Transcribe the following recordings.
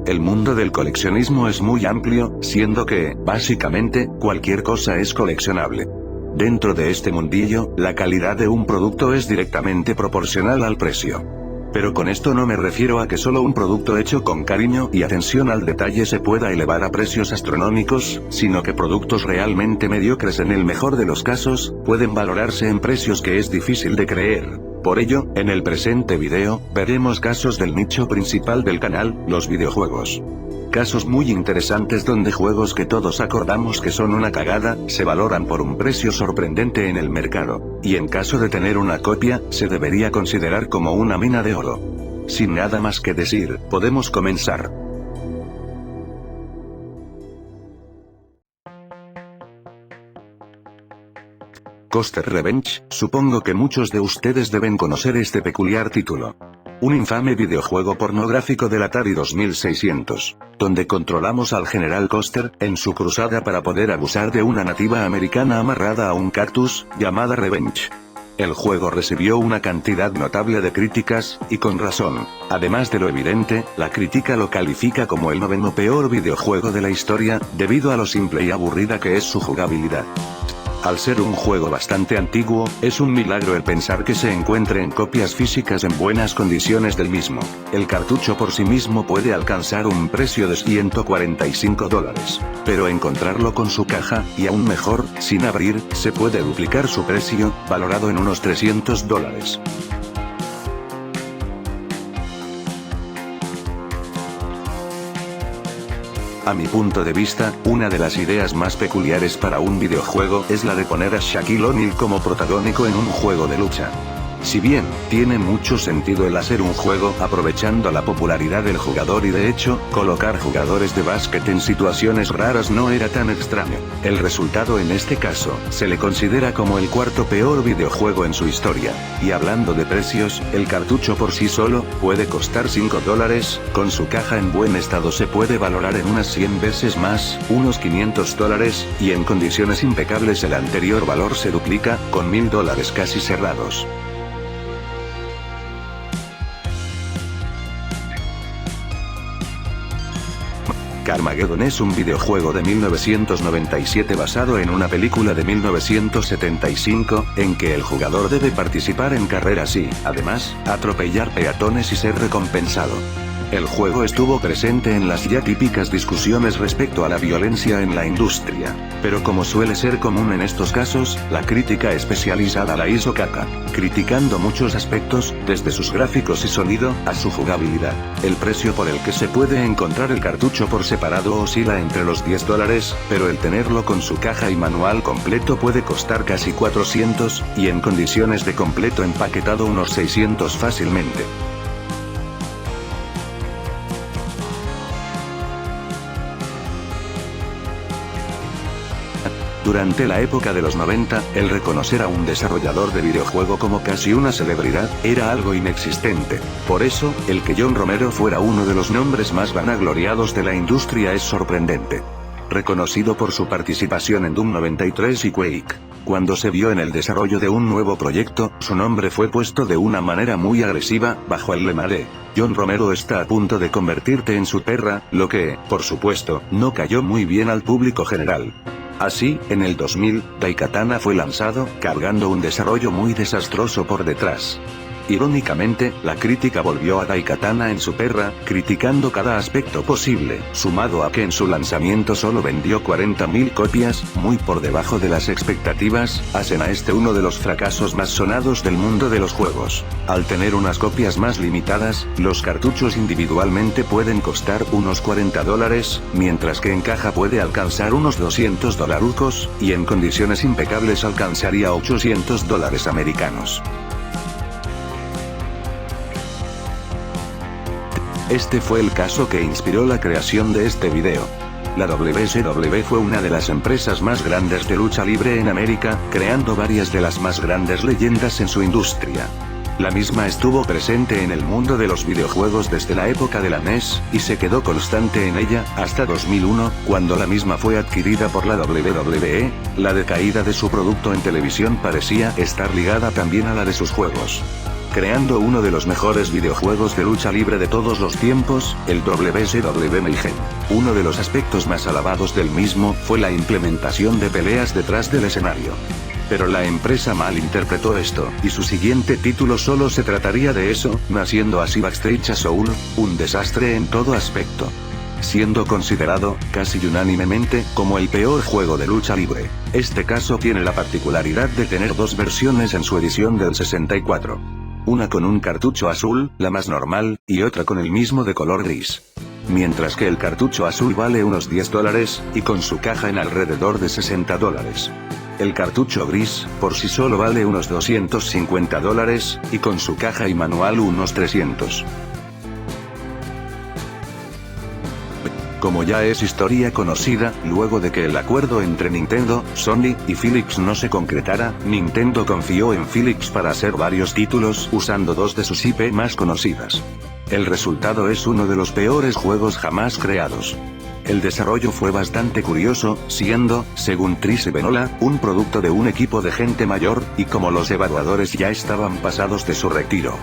El mundo del coleccionismo es muy amplio, siendo que, básicamente, cualquier cosa es coleccionable. Dentro de este mundillo, la calidad de un producto es directamente proporcional al precio. Pero con esto no me refiero a que solo un producto hecho con cariño y atención al detalle se pueda elevar a precios astronómicos, sino que productos realmente mediocres en el mejor de los casos, pueden valorarse en precios que es difícil de creer. Por ello, en el presente video, veremos casos del nicho principal del canal, los videojuegos. Casos muy interesantes donde juegos que todos acordamos que son una cagada, se valoran por un precio sorprendente en el mercado, y en caso de tener una copia, se debería considerar como una mina de oro. Sin nada más que decir, podemos comenzar. Coaster Revenge, supongo que muchos de ustedes deben conocer este peculiar título. Un infame videojuego pornográfico del Atari 2600, donde controlamos al General Coaster, en su cruzada para poder abusar de una nativa americana amarrada a un cactus, llamada Revenge. El juego recibió una cantidad notable de críticas, y con razón. Además de lo evidente, la crítica lo califica como el 9º peor videojuego de la historia, debido a lo simple y aburrida que es su jugabilidad. Al ser un juego bastante antiguo, es un milagro el pensar que se encuentre en copias físicas en buenas condiciones del mismo. El cartucho por sí mismo puede alcanzar un precio de $145, pero encontrarlo con su caja, y aún mejor, sin abrir, se puede duplicar su precio, valorado en unos $300. A mi punto de vista, una de las ideas más peculiares para un videojuego es la de poner a Shaquille O'Neal como protagónico en un juego de lucha. Si bien, tiene mucho sentido el hacer un juego aprovechando la popularidad del jugador y de hecho, colocar jugadores de básquet en situaciones raras no era tan extraño. El resultado en este caso, se le considera como el 4º peor videojuego en su historia. Y hablando de precios, el cartucho por sí solo, puede costar $5, con su caja en buen estado se puede valorar en unas 100 veces más, unos $500, y en condiciones impecables el anterior valor se duplica, con $1000 casi cerrados. Carmageddon es un videojuego de 1997 basado en una película de 1975, en que el jugador debe participar en carreras y, además, atropellar peatones y ser recompensado. El juego estuvo presente en las ya típicas discusiones respecto a la violencia en la industria, pero como suele ser común en estos casos, la crítica especializada la hizo caca, criticando muchos aspectos, desde sus gráficos y sonido, a su jugabilidad. El precio por el que se puede encontrar el cartucho por separado oscila entre los $10, pero el tenerlo con su caja y manual completo puede costar casi $400, y en condiciones de completo empaquetado unos $600 fácilmente. Durante la época de los 90, el reconocer a un desarrollador de videojuego como casi una celebridad, era algo inexistente. Por eso, el que John Romero fuera uno de los nombres más vanagloriados de la industria es sorprendente. Reconocido por su participación en Doom 93 y Quake. Cuando se vio en el desarrollo de un nuevo proyecto, su nombre fue puesto de una manera muy agresiva, bajo el lema de John Romero está a punto de convertirte en su perra, lo que, por supuesto, no cayó muy bien al público general. Así, en el 2000, Daikatana fue lanzado, cargando un desarrollo muy desastroso por detrás. Irónicamente, la crítica volvió a Daikatana en su perra, criticando cada aspecto posible, sumado a que en su lanzamiento solo vendió 40.000 copias, muy por debajo de las expectativas, hacen a este uno de los fracasos más sonados del mundo de los juegos. Al tener unas copias más limitadas, los cartuchos individualmente pueden costar unos $40, mientras que en caja puede alcanzar unos $200, y en condiciones impecables alcanzaría $800 americanos. Este fue el caso que inspiró la creación de este video. La WCW fue una de las empresas más grandes de lucha libre en América, creando varias de las más grandes leyendas en su industria. La misma estuvo presente en el mundo de los videojuegos desde la época de la NES, y se quedó constante en ella, hasta 2001, cuando la misma fue adquirida por la WWE. La decaída de su producto en televisión parecía estar ligada también a la de sus juegos. creando uno de los mejores videojuegos de lucha libre de todos los tiempos, el WCW Mayhem. Uno de los aspectos más alabados del mismo fue la implementación de peleas detrás del escenario. Pero la empresa malinterpretó esto, y su siguiente título solo se trataría de eso, naciendo así Backstage Soul, un desastre en todo aspecto. Siendo considerado, casi unánimemente, como el peor juego de lucha libre. Este caso tiene la particularidad de tener dos versiones en su edición del 64. Una con un cartucho azul, la más normal, y otra con el mismo de color gris. Mientras que el cartucho azul vale unos $10, y con su caja en alrededor de $60. El cartucho gris, por sí solo vale unos $250, y con su caja y manual unos $300. Como ya es historia conocida, luego de que el acuerdo entre Nintendo, Sony y Philips no se concretara, Nintendo confió en Philips para hacer varios títulos usando dos de sus IP más conocidas. El resultado es uno de los peores juegos jamás creados. El desarrollo fue bastante curioso, siendo, según Trice Benola, un producto de un equipo de gente mayor, y como los evaluadores ya estaban pasados de su retiro.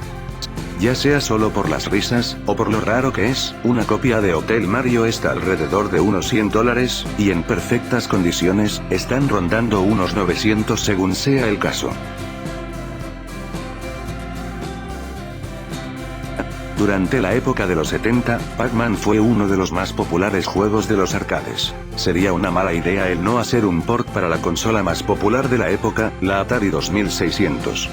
Ya sea solo por las risas, o por lo raro que es, una copia de Hotel Mario está alrededor de unos $100, y en perfectas condiciones, están rondando unos 900 según sea el caso. Durante la época de los 70, Pac-Man fue uno de los más populares juegos de los arcades. Sería una mala idea el no hacer un port para la consola más popular de la época, la Atari 2600.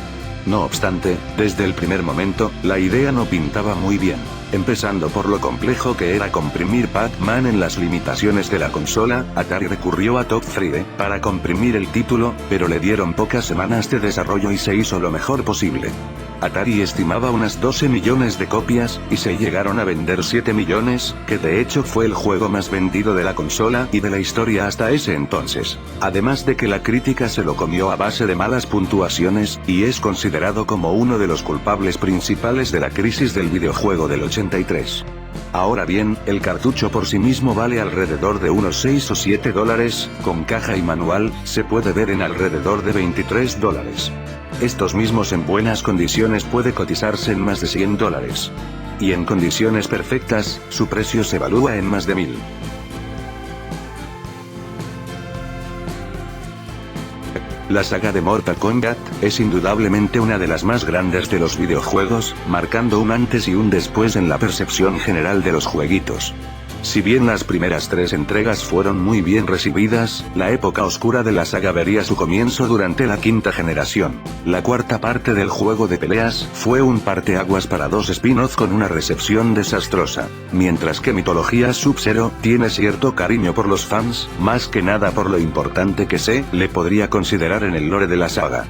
No obstante, desde el primer momento, la idea no pintaba muy bien, empezando por lo complejo que era comprimir Pac-Man en las limitaciones de la consola. Atari recurrió a Top 3D para comprimir el título, pero le dieron pocas semanas de desarrollo y se hizo lo mejor posible. Atari estimaba unas 12 millones de copias, y se llegaron a vender 7 millones, que de hecho fue el juego más vendido de la consola y de la historia hasta ese entonces. Además de que la crítica se lo comió a base de malas puntuaciones, y es considerado como uno de los culpables principales de la crisis del videojuego del 83. Ahora bien, el cartucho por sí mismo vale alrededor de unos $6 o $7, con caja y manual, se puede ver en alrededor de $23. Estos mismos en buenas condiciones puede cotizarse en más de $100. Y en condiciones perfectas, su precio se evalúa en más de $1000. La saga de Mortal Kombat es indudablemente una de las más grandes de los videojuegos, marcando un antes y un después en la percepción general de los jueguitos. Si bien las primeras 3 entregas fueron muy bien recibidas, la época oscura de la saga vería su comienzo durante la 5ª generación. La cuarta parte del juego de peleas fue un parteaguas para 2 spin-offs con una recepción desastrosa. Mientras que Mitología Sub-Zero tiene cierto cariño por los fans, más que nada por lo importante que se le podría considerar en el lore de la saga.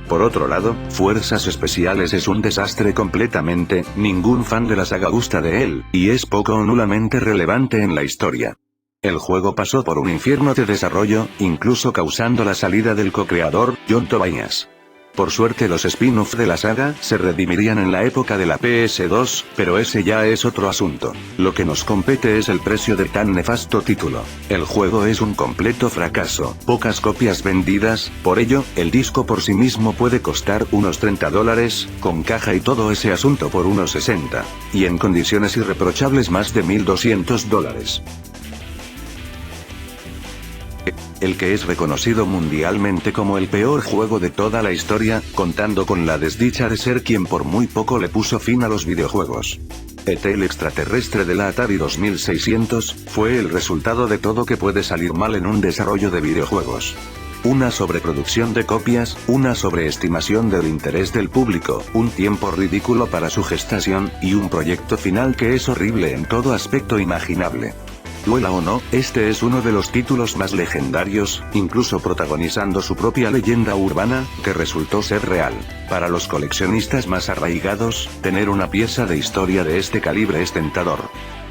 Por otro lado, Fuerzas Especiales es un desastre completamente, ningún fan de la saga gusta de él, y es poco o nulamente relevante en la historia. El juego pasó por un infierno de desarrollo, incluso causando la salida del co-creador, John Tobias. Por suerte los spin-off de la saga se redimirían en la época de la PS2, pero ese ya es otro asunto. Lo que nos compete es el precio de tan nefasto título. El juego es un completo fracaso, pocas copias vendidas, por ello, el disco por sí mismo puede costar unos $30, con caja y todo ese asunto por unos $60. Y en condiciones irreprochables más de $1200. El que es reconocido mundialmente como el peor juego de toda la historia, contando con la desdicha de ser quien por muy poco le puso fin a los videojuegos. E.T. el extraterrestre de la Atari 2600, fue el resultado de todo que puede salir mal en un desarrollo de videojuegos. Una sobreproducción de copias, una sobreestimación del interés del público, un tiempo ridículo para su gestación, y un proyecto final que es horrible en todo aspecto imaginable. Duela o no, este es uno de los títulos más legendarios, incluso protagonizando su propia leyenda urbana, que resultó ser real. Para los coleccionistas más arraigados, tener una pieza de historia de este calibre es tentador.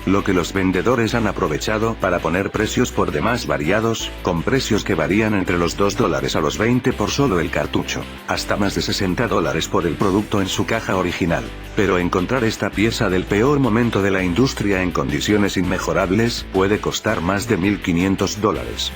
Lo que los vendedores han aprovechado para poner precios por demás variados, con precios que varían entre los $2 a los 20 por solo el cartucho, hasta más de $60 por el producto en su caja original. Pero encontrar esta pieza del peor momento de la industria en condiciones inmejorables, puede costar más de $1500.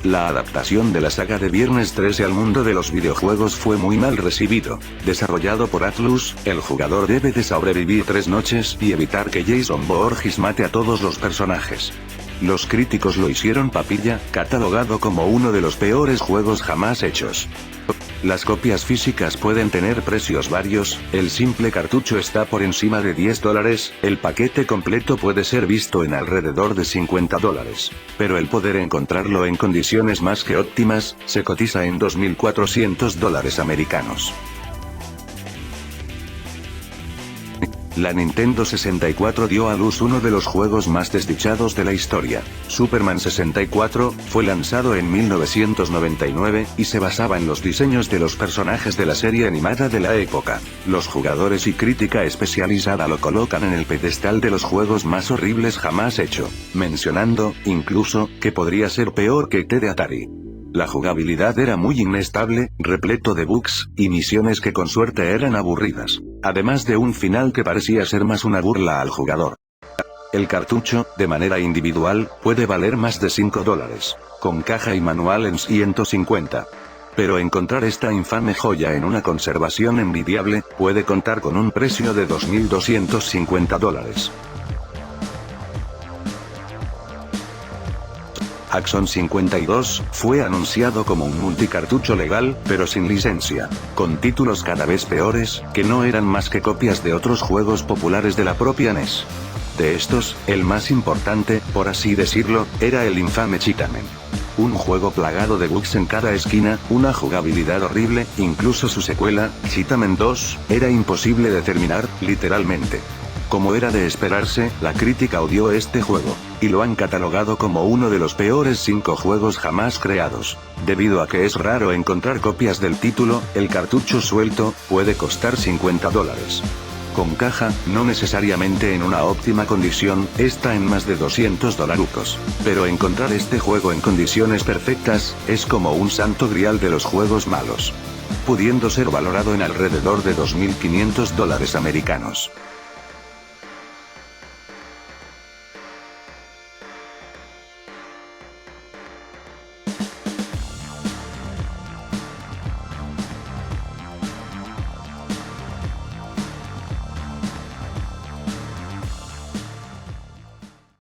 La adaptación de la saga de Viernes 13 al mundo de los videojuegos fue muy mal recibido. Desarrollado por Atlus, el jugador debe de sobrevivir 3 noches y evitar que Jason Voorhees mate a todos los personajes. Los críticos lo hicieron papilla, catalogado como uno de los peores juegos jamás hechos. Las copias físicas pueden tener precios varios, el simple cartucho está por encima de $10, el paquete completo puede ser visto en alrededor de $50. Pero el poder encontrarlo en condiciones más que óptimas, se cotiza en $2.400 americanos. La Nintendo 64 dio a luz uno de los juegos más desdichados de la historia. Superman 64, fue lanzado en 1999, y se basaba en los diseños de los personajes de la serie animada de la época. Los jugadores y crítica especializada lo colocan en el pedestal de los juegos más horribles jamás hecho, mencionando, incluso, que podría ser peor que T de Atari. La jugabilidad era muy inestable, repleto de bugs, y misiones que con suerte eran aburridas, además de un final que parecía ser más una burla al jugador. El cartucho, de manera individual, puede valer más de $5, con caja y manual en 150. Pero encontrar esta infame joya en una conservación envidiable, puede contar con un precio de $2.250. Axon 52, fue anunciado como un multicartucho legal, pero sin licencia, con títulos cada vez peores, que no eran más que copias de otros juegos populares de la propia NES. De estos, el más importante, por así decirlo, era el infame Cheetah-Man. Un juego plagado de bugs en cada esquina, una jugabilidad horrible, incluso su secuela, Cheetah-Man 2, era imposible de terminar, literalmente. Como era de esperarse, la crítica odió este juego, y lo han catalogado como uno de los peores 5 juegos jamás creados. Debido a que es raro encontrar copias del título, el cartucho suelto, puede costar $50. Con caja, no necesariamente en una óptima condición, está en más de $200. Pero encontrar este juego en condiciones perfectas, es como un santo grial de los juegos malos, pudiendo ser valorado en alrededor de $2.500 americanos.